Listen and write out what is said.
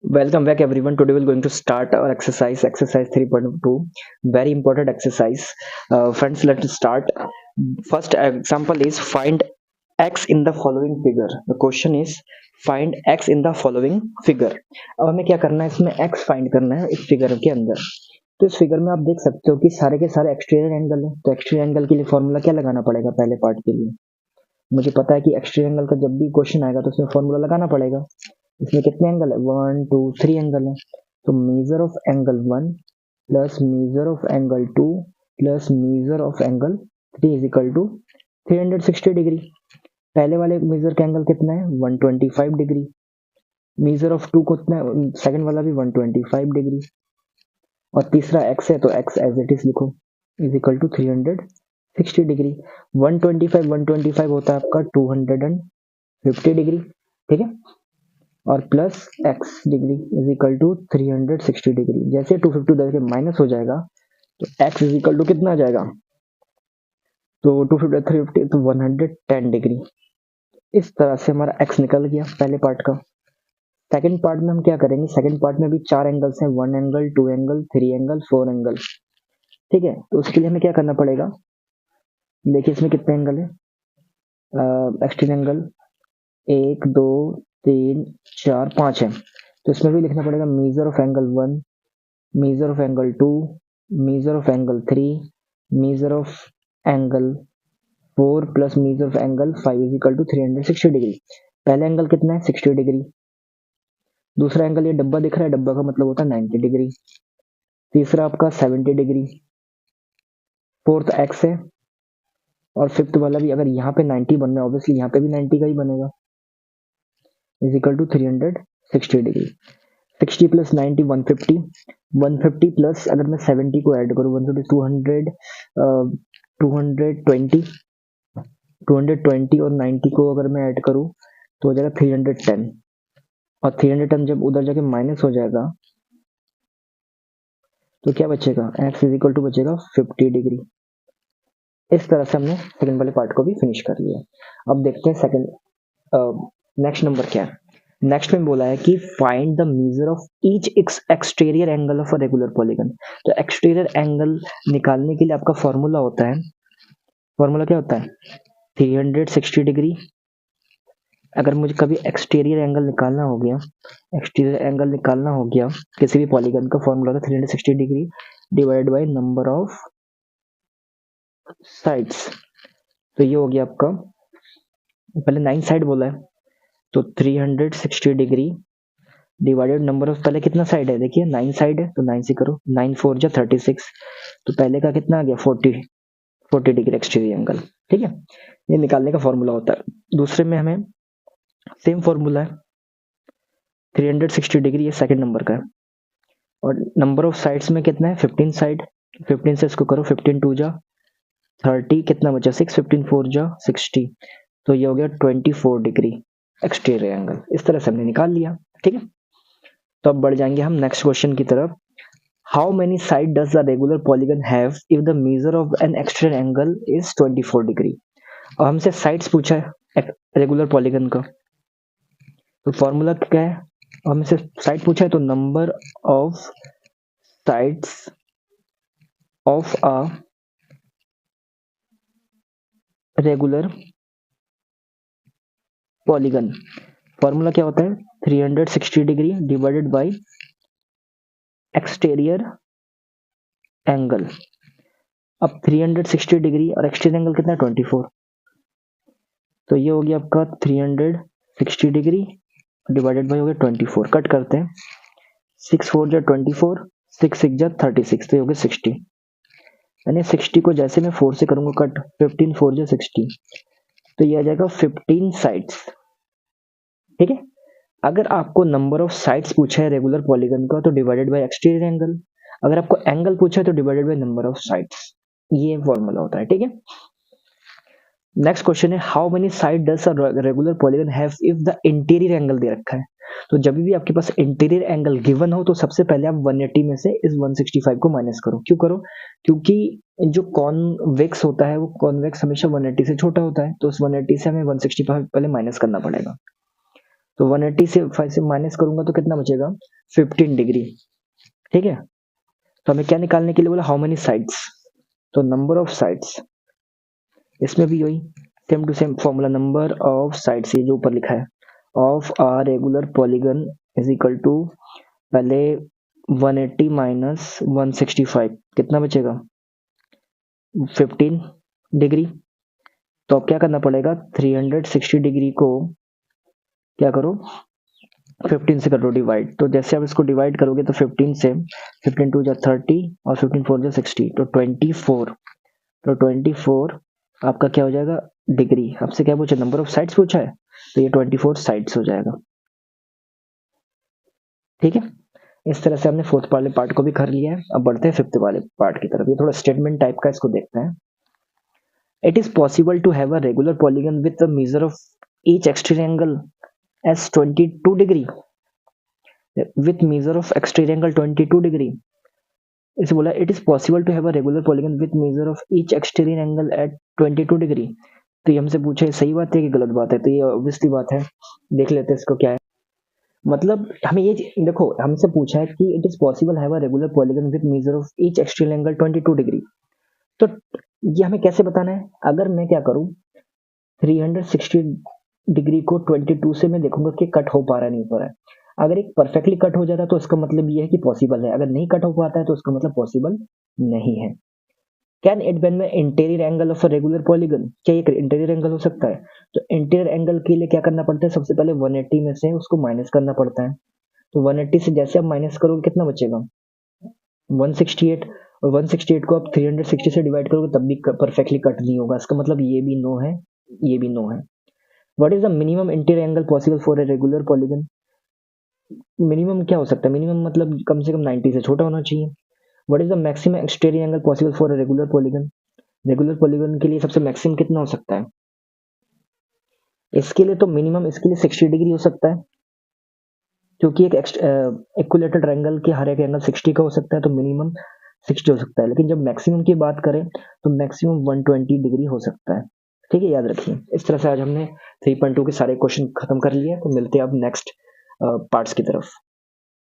Welcome back everyone. Today we're going to start our exercise 3.2. Very important exercise. Friends, let's start. First example is find x in the following figure. The question is find x in the following figure. अब हमें क्या करना है, इसमें x find करना है इस figure के अंदर। तो इस फिगर में आप देख सकते हो कि सारे के सारे एक्सटीरियर एंगल है। तो एक्सटीरियर एंगल के लिए फॉर्मूला क्या लगाना पड़ेगा? पहले पार्ट के लिए मुझे पता है कि एक्सटीरियर एंगल का जब भी क्वेश्चन आएगा तो उसमें फॉर्मूला लगाना पड़ेगा। इसमें कितने एंगल है? 1 2 3 एंगल है। तो measure of angle 1 plus measure of angle 2 plus measure of angle 3 is equal to 360 degree. पहले वाले मेजर का एंगल कितना है? 125 डिग्री। मेजर ऑफ 2 कितना है? सेकंड वाला भी 125 डिग्री। और तीसरा एक्स है तो एक्स एज इट इज लिखो, इज इक्वल टू 360 डिग्री। 125 होता है आपका 250 डिग्री, ठीक है। और plus x degree is equal to 360 degree. जैसे 250 उधर के माइनस हो जाएगा तो एक्स इज इक्वल टू कितना आ जाएगा? तो 250 350 तो 110 डिग्री। इस तरह से हमारा एक्स निकल गया पहले पार्ट का। सेकंड पार्ट में हम क्या करेंगे? सेकंड पार्ट में भी चार एंगल्स हैं, 1 एंगल 2 एंगल 3 एंगल 4 एंगल, ठीक है। तो उसके लिए हमें क्या करना पड़ेगा? देखिए इसमें कितने एंगल है? एक्सट्रीम एंगल 1 2 3 4 5 है। तो इसमें भी लिखना पड़ेगा major of angle 1, measure of angle 2, measure of angle 3, measure of angle 4 plus measure of angle 5 is equal to 360 degree. पहला एंगल कितना है? 60 डिग्री। दूसरा एंगल ये डब्बा दिख रहा है, डब्बा का मतलब होता है 90 डिग्री। तीसरा आपका 70 डिग्री। फोर्थ एक्स है। और फिफ्थ वाला भी अगर यहाँ पे 90 बन रहा है ऑब्वियसली यहाँ पे भी 90 का ही बनेगा, is equal to 360 degree. 60 plus 90 150, 150 plus अगर मैं 70 को ऐड करूँ 150 200 220 220 और 90 को अगर मैं ऐड करूँ तो हो जाएगा 310। और 310 जब उधर जाके माइनस हो जाएगा तो क्या बचेगा? एक्स इज इक्वल टू बचेगा 50 डिग्री। इस तरह से हमने सेकंड वाले पार्ट को भी फिनिश कर लिया। अब देखते हैं सेकंड नेक्स्ट नंबर क्या है। नेक्स्ट में बोला है कि find the measure of each exterior angle of a regular polygon. तो एक्सटीरियर एंगल निकालने के लिए आपका फॉर्मूला होता है, फॉर्मूला क्या होता है? 360 डिग्री। अगर मुझे कभी एक्सटीरियर एंगल निकालना हो गया, एक्सटीरियर एंगल निकालना हो गया किसी भी पॉलीगन का, फॉर्मूला होता है 360 degree divided by number of sides. तो ये हो गया आपका, पहले 9 साइड बोला है तो 360 डिग्री डिवाइडेड नंबर ऑफ, पहले कितना साइड है देखिए 9 साइड है तो 9 से करो, 9 4 जा 36। तो पहले का कितना आ गया? 40 डिग्री एक्सटीरियर एंगल, ठीक है। ये निकालने का फॉर्मूला होता है। दूसरे में हमें सेम फॉर्मूला है, 360 डिग्री ये सेकंड नंबर का है। और नंबर ऑफ साइड्स में कितना है? 15 साइड। 15 से इसको करो, 15 2 जा 30, कितना बचा? 6, 15 4 जा 60। तो ये हो गया 24 डिग्री एक्सटीरियर एंगल। इस तरह से हमने निकाल लिया, ठीक है। तो अब बढ़ जाएंगे हम नेक्स्ट क्वेश्चन की तरफ। How many side does the regular polygon have if the measure of N exterior angle is 24 degree. और हमसे साइड्स पूछा है रेगुलर पॉलीगन का, तो फॉर्मूला क्या है? हमसे साइड पूछा है तो number of sides of a regular polygon, formula क्या होता है? 360 degree divided by exterior angle. अब 360 डिग्री और एक्सटीरियर एंगल कितना है? 24। तो ये हो गया आपका 360 डिग्री डिवाइडेड बाय हो गया 24। कट करते हैं, 6 4 जा 24, 6 6 जा 36, तो ये हो गया 60। यानी 60 को जैसे मैं 4 से करूंगा कट, 15 4 जा 60, तो ये आ जाएगा 15 साइड्स, ठीक है। अगर आपको नंबर ऑफ साइड्स पूछा है रेगुलर पॉलीगन का तो डिवाइडेड बाय एक्सटीरियर एंगल, अगर आपको एंगल पूछा है तो divided by number of sides. ये फॉर्मूला होता है, ठीक है। नेक्स्ट क्वेश्चन है how many side does a regular polygon have if the interior angle दे रखा है। तो जब भी आपके पास इंटीरियर एंगल गिवन हो तो सबसे पहले आप 180 में से इस 165 को माइनस करो। क्यों करो? क्योंकि जो कॉन्वेक्स होता है वो कॉन्वेक्स हमेशा 180 से छोटा होता है, तो उस 180 से हमें 165 पहले माइनस करना पड़ेगा। तो 180 से 5 से माइनस करूंगा तो कितना बचेगा 15 डिग्री। ठीक है, तो हमें क्या निकालने के लिए बोला, हाउ मेनी साइड्स, तो नंबर ऑफ साइड्स, इसमें भी वही same to same formula, number of sides, ये जो ऊपर लिखा है of a regular polygon is equal to, पहले 180 माइनस 165 कितना बचेगा 15 डिग्री। तो अब क्या करना पड़ेगा, 360 डिग्री को क्या करो 15 से करो डिवाइड। तो जैसे आप इसको डिवाइड करोगे तो 15 से 15 टू जा 30 और 15 4 जा 60, तो 24, तो 24 आपका क्या हो जाएगा डिग्री। आपसे क्या पूछा, नंबर ऑफ साइड्स पूछा है, तो ये 24 साइड्स हो जाएगा। ठीक है, इस तरह से हमने फोर्थ वाले पार्ट को भी कर लिया है। अब बढ़ते हैं फिफ्थ वाले पार्ट की तरफ, ये थोड़ा स्टेटमेंट टाइप का, इसको देखते हैं। It is possible to have a regular polygon with the measure of each exterior angle as 22 degree, with measure of exterior angle 22 degree। इसे बोला it is possible to have a regular polygon with measure of each exterior angle at 22 degree. तो ये हमसे पूछा है सही बात है कि गलत बात है, तो ये ऑब्वियसली बात है। देख लेते हैं इसको क्या है, मतलब हमें ये देखो, हमसे पूछा है कि it is possible have a regular polygon with measure of each exterior angle 22 degree. तो ये हमें कैसे बताना है, अगर मैं क्या करूं 360 डिग्री को 22 से मैं देखूंगा कि कट हो पा रहा है नहीं हो रहा है। अगर एक परफेक्टली कट हो जाता है तो इसका मतलब ये है कि पॉसिबल है, अगर नहीं कट हो पाता है तो इसका मतलब पॉसिबल नहीं है। कैन इट बेन में interior angle of a regular polygon, क्या ये इंटीरियर एंगल हो सकता है। तो इंटीरियर एंगल के लिए क्या करना पड़ता है, सबसे पहले 180 में से उसको माइनस करना पड़ता है। तो 180 से जैसे आप माइनस करोगे कितना बचेगा 168, और 168 को आप 360 से डिवाइड करोगे तब भी परफेक्टली कट नहीं होगा, इसका मतलब ये भी नो है, ये भी नो है। What is the minimum interior angle possible for a regular polygon. Minimum क्या हो सकता है, मिनिमम मतलब कम से कम 90 से छोटा होना चाहिए। What is the maximum exterior angle possible for a regular polygon, regular polygon के लिए सबसे मैक्सिमम कितना हो सकता है। इसके लिए तो मिनिमम इसके लिए 60 डिग्री हो सकता है, क्योंकि एक इक्विलेटरल ट्रायंगल के हर एक एंगल 60 का हो सकता है, तो मिनिमम 60 हो सकता है। लेकिन जब मैक्सिमम की बात करें तो मैक्सिमम 120 डिग्री हो सकता है। ठीक है, याद रखिए। इस तरह से आज हमने 3.2 के सारे क्वेश्चन खत्म कर लिए, तो मिलते हैं अब नेक्स्ट पार्ट्स की तरफ।